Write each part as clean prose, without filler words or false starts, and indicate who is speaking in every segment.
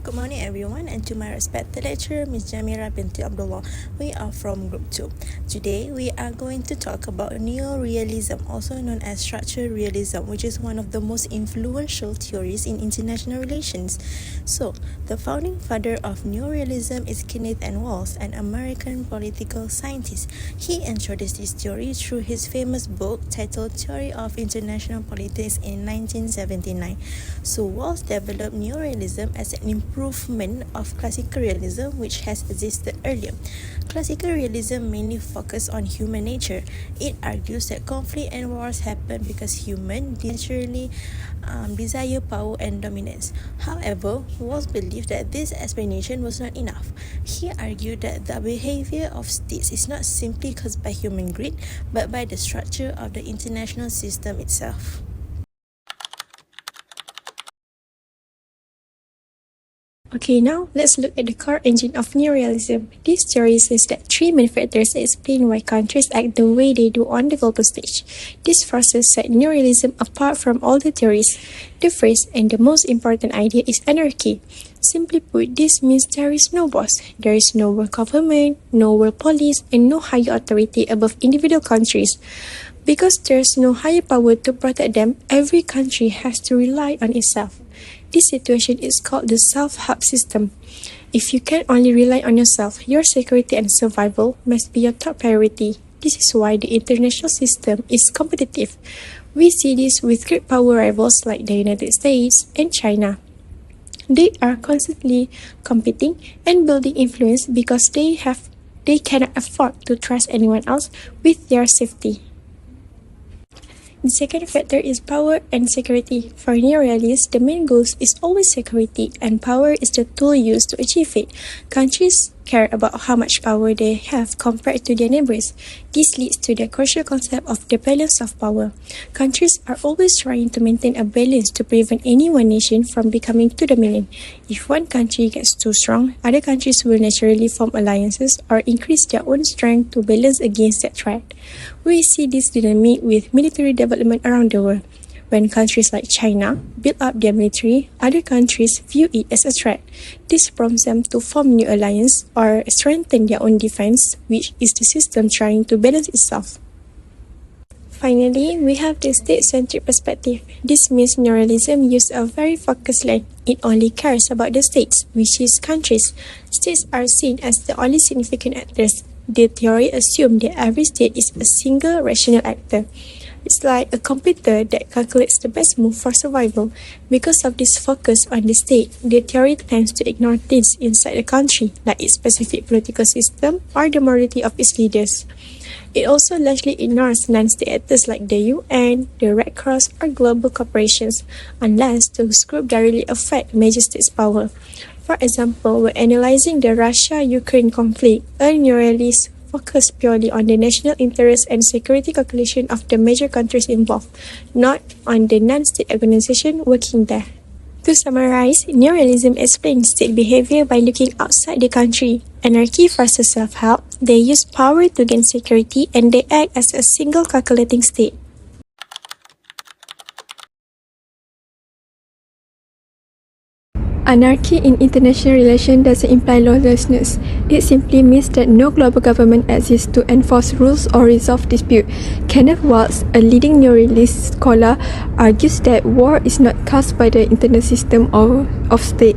Speaker 1: Good morning everyone, and to my respected lecturer, Ms. Jamhirah binti Abdullah. We are from Group 2. Today, we are going to talk about Neo-Realism, also known as Structural Realism, which is one of the most influential theories in international relations. So, the founding father of Neo-Realism is Kenneth N. Walsh, an American political scientist. He introduced this theory through his famous book titled Theory of International Politics in 1979. So, Walsh developed Neo-Realism as an improvement of classical realism, which has existed earlier. Classical realism mainly focused on human nature. It argues that conflict and wars happen because humans naturally desire power and dominance. However, Walsh believed that this explanation was not enough. He argued that the behavior of states is not simply caused by human greed, but by the structure of the international system itself.
Speaker 2: Okay, now let's look at the core engine of Neo-Realism. This theory says that three main factors explain why countries act the way they do on the global stage. These forces set Neo-Realism apart from all the theories. The first and the most important idea is anarchy. Simply put, this means there is no boss, there is no world government, no world police, and no higher authority above individual countries. Because there's no higher power to protect them, every country has to rely on itself. This situation is called the self-help system. If you can only rely on yourself, your security and survival must be your top priority. This is why the international system is competitive. We see this with great power rivals like the United States and China. They are constantly competing and building influence because they cannot afford to trust anyone else with their safety. The second factor is power and security. For Neo-Realists, the main goal is always security, and power is the tool used to achieve it. Countries care about how much power they have compared to their neighbors. This leads to the crucial concept of the balance of power. Countries are always trying to maintain a balance to prevent any one nation from becoming too dominant. If one country gets too strong, other countries will naturally form alliances or increase their own strength to balance against that threat. We see this dynamic with military development around the world. When countries like China build up their military, other countries view it as a threat. This prompts them to form new alliances or strengthen their own defense, which is the system trying to balance itself. Finally, we have the state-centric perspective. This means Neo-Realism uses a very focused lens. It only cares about the states, which is countries. States are seen as the only significant actors. The theory assumes that every state is a single rational actor. It's like a computer that calculates the best move for survival. Because of this focus on the state, the theory tends to ignore things inside the country, like its specific political system or the morality of its leaders. It also largely ignores non-state actors like the UN, the Red Cross, or global corporations, unless those groups directly affect major states' power. For example, when analyzing the Russia-Ukraine conflict, a Neo-Realist focus purely on the national interest and security calculation of the major countries involved, not on the non-state organization working there. To summarize, Neo-Realism explains state behavior by looking outside the country. Anarchy versus self-help, they use power to gain security and they act as a single calculating state. Anarchy in international relations doesn't imply lawlessness. It simply means that no global government exists to enforce rules or resolve disputes. Kenneth Walsh, a leading Neo-Realist scholar, argues that war is not caused by the internal system of state,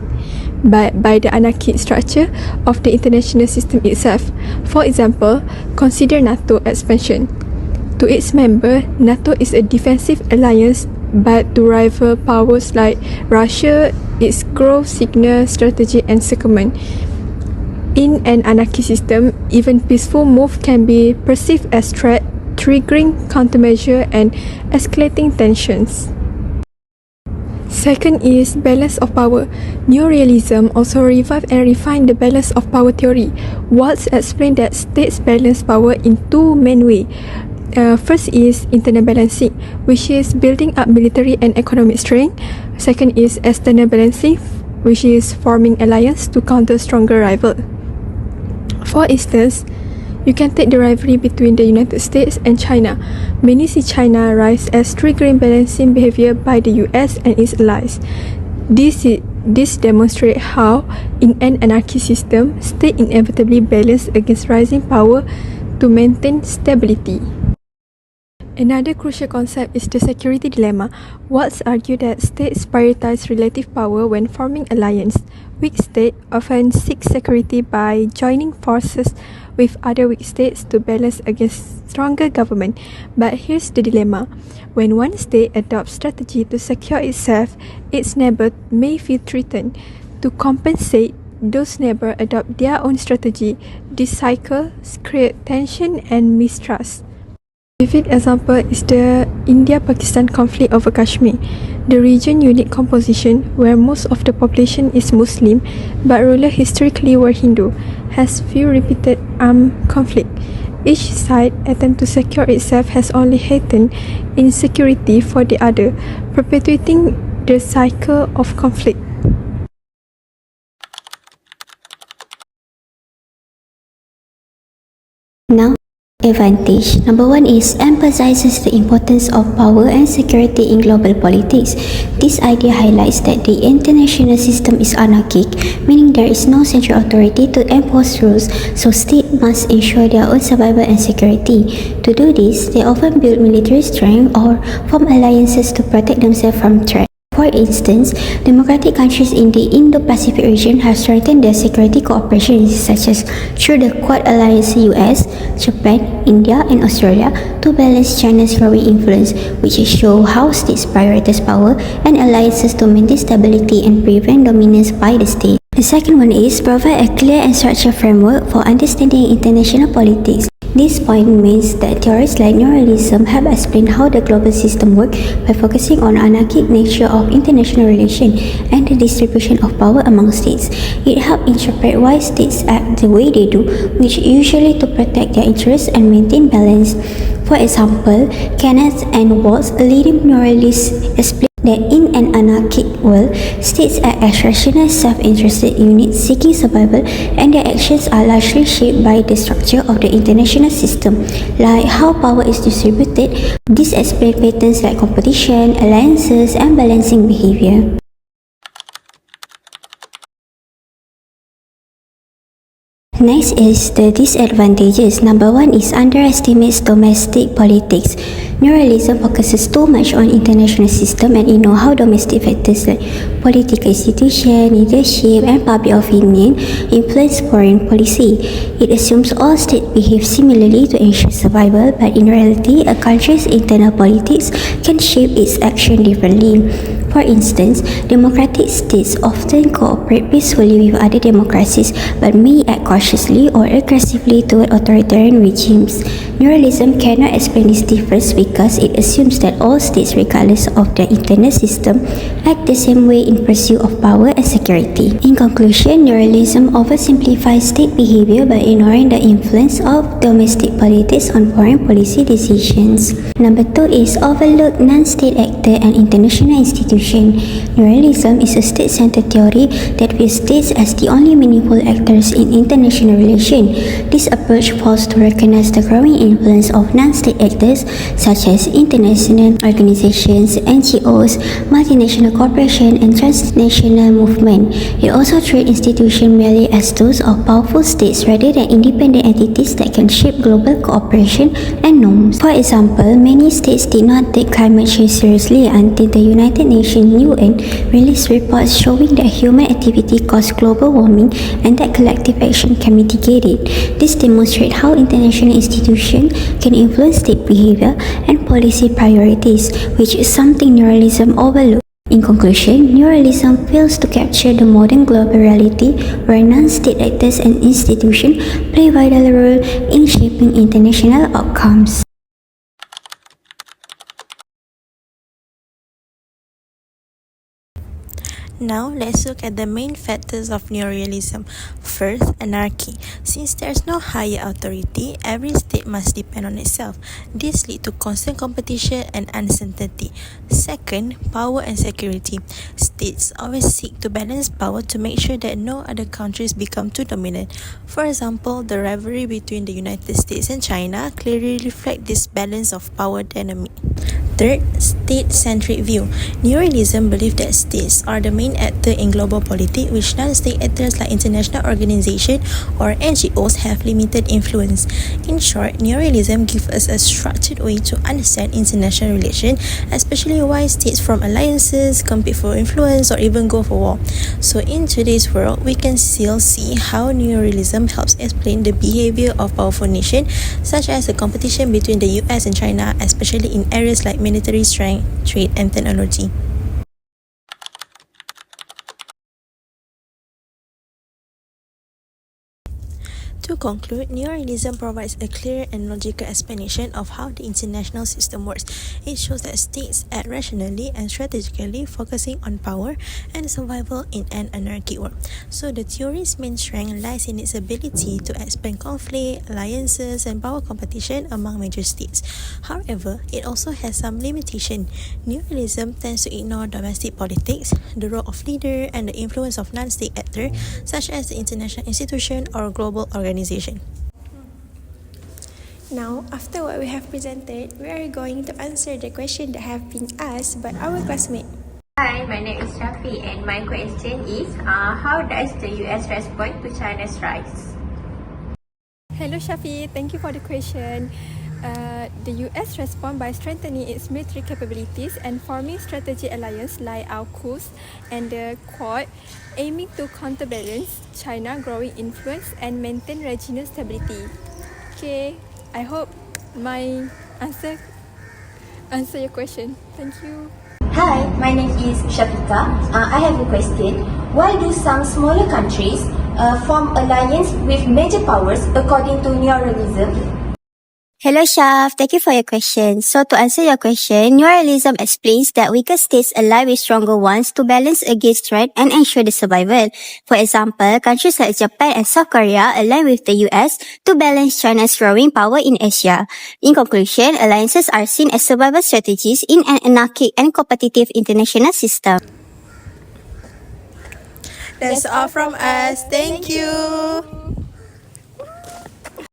Speaker 2: but by the anarchic structure of the international system itself. For example, consider NATO expansion. To its member, NATO is a defensive alliance, but to rival powers like Russia, its growth signal strategy and secondment. In an anarchist system, even peaceful move can be perceived as threat, triggering countermeasure and escalating tensions. Second is balance of power. Neo-Realism also revived and refined the balance of power theory. Walsh explained that states balance power in two main ways. First is internal balancing, which is building up military and economic strength. Second is external balancing, which is forming alliance to counter stronger rival. For instance, you can take the rivalry between the United States and China. Many see China rise as triggering balancing behavior by the US and its allies. This This demonstrates how, in an anarchist system, state inevitably balance against rising power to maintain stability. Another crucial concept is the security dilemma. Watts argue that states prioritize relative power when forming alliance. Weak states often seek security by joining forces with other weak states to balance against stronger government. But here's the dilemma. When one state adopts strategy to secure itself, its neighbor may feel threatened. To compensate, those neighbors adopt their own strategy. This cycle creates tension and mistrust. A vivid example is the India-Pakistan conflict over Kashmir. The region's unique composition, where most of the population is Muslim but rulers historically were Hindu, has few repeated armed conflicts. Each side attempt to secure itself has only heightened insecurity for the other, perpetuating the cycle of conflict.
Speaker 3: Now, advantage. Number one is emphasizes the importance of power and security in global politics. This idea highlights that the international system is anarchic, meaning there is no central authority to enforce rules, so states must ensure their own survival and security. To do this, they often build military strength or form alliances to protect themselves from threats. For instance, democratic countries in the Indo-Pacific region have strengthened their security cooperation, such as through the Quad Alliance US, Japan, India, and Australia, to balance China's growing influence, which show how states prioritize power and alliances to maintain stability and prevent dominance by the state. The second one is provide a clear and structured framework for understanding international politics. This point means that theories like Neo-Realism help explain how the global system works by focusing on anarchic nature of international relations and the distribution of power among states. It helps interpret why states act the way they do, which usually to protect their interests and maintain balance. For example, Kenneth and Watts, a leading Neo-Realist, explain that in an anarchic world, states act as rational, self-interested units seeking survival, and their actions are largely shaped by the structure of the international system, like how power is distributed. This explains patterns like competition, alliances, and balancing behavior. Next is the disadvantages. Number one is underestimates domestic politics. Neo-Realism focuses too much on international system and ignore how domestic factors like political institution, leadership, and public opinion influence foreign policy. It assumes all states behave similarly to ensure survival, but in reality, a country's internal politics can shape its action differently. For instance, democratic states often cooperate peacefully with other democracies but may act cautiously or aggressively toward authoritarian regimes. Neo-Realism cannot explain this difference because it assumes that all states, regardless of their internal system, act the same way in pursuit of power and security. In conclusion, Neo-Realism oversimplifies state behavior by ignoring the influence of domestic politics on foreign policy decisions. Number two is overlook non-state actor and international institutions. Neo-Realism is a state-centered theory that views states as the only meaningful actors in international relations. This approach fails to recognize the growing influence of non-state actors such as international organizations, NGOs, multinational corporations, and transnational movements. It also treats institutions merely as tools of powerful states rather than independent entities that can shape global cooperation and norms. For example, many states did not take climate change seriously until the United Nations UN released reports showing that human activity caused global warming and that collective action can mitigate it. This demonstrates how international institutions can influence state behavior and policy priorities, which is something Neo-Realism overlooks. In conclusion, Neo-Realism fails to capture the modern global reality where non-state actors and institutions play a vital role in shaping international outcomes.
Speaker 1: Now, let's look at the main factors of Neo-Realism. First, anarchy. Since there's no higher authority, every state must depend on itself. This leads to constant competition and uncertainty. Second, power and security. States always seek to balance power to make sure that no other countries become too dominant. For example, the rivalry between the United States and China clearly reflects this balance of power dynamic. Third, state-centric view. Neo-Realism believes that states are the main actor in global politics, which non-state actors like international organizations or NGOs have limited influence. In short, Neo-Realism gives us a structured way to understand international relations, especially why states form alliances, compete for influence, or even go for war. So in today's world, we can still see how Neo-Realism helps explain the behavior of powerful nations, such as the competition between the US and China, especially in areas like military strength, trade, and technology. To conclude, Neo-Realism provides a clear and logical explanation of how the international system works. It shows that states act rationally and strategically, focusing on power and survival in an anarchic world. So the theory's main strength lies in its ability to expand conflict, alliances, and power competition among major states. However, it also has some limitation. Neo-Realism tends to ignore domestic politics, the role of leader, and the influence of non-state actors, such as the international institution or global organization.
Speaker 2: Now, after what we have presented, we are going to answer the question that have been asked by our classmate.
Speaker 4: Hi, my name is Shafi and my question is, how does the US respond to China's rise?
Speaker 5: Hello Shafi, thank you for the question. The US respond by strengthening its military capabilities and forming strategic alliances like AUKUS and the Quad, aiming to counterbalance China's growing influence and maintain regional stability. Okay, I hope my answer your question. Thank you.
Speaker 6: Hi, my name is Shafika. I have a question. Why do some smaller countries form alliance with major powers according to Neo-Realism?
Speaker 3: Hello, Shaf. Thank you for your question. So to answer your question, Neo-Realism explains that weaker states ally with stronger ones to balance against threat and ensure the survival. For example, countries like Japan and South Korea align with the US to balance China's growing power in Asia. In conclusion, alliances are seen as survival strategies in an anarchic and competitive international system.
Speaker 1: That's all from us. Thank you.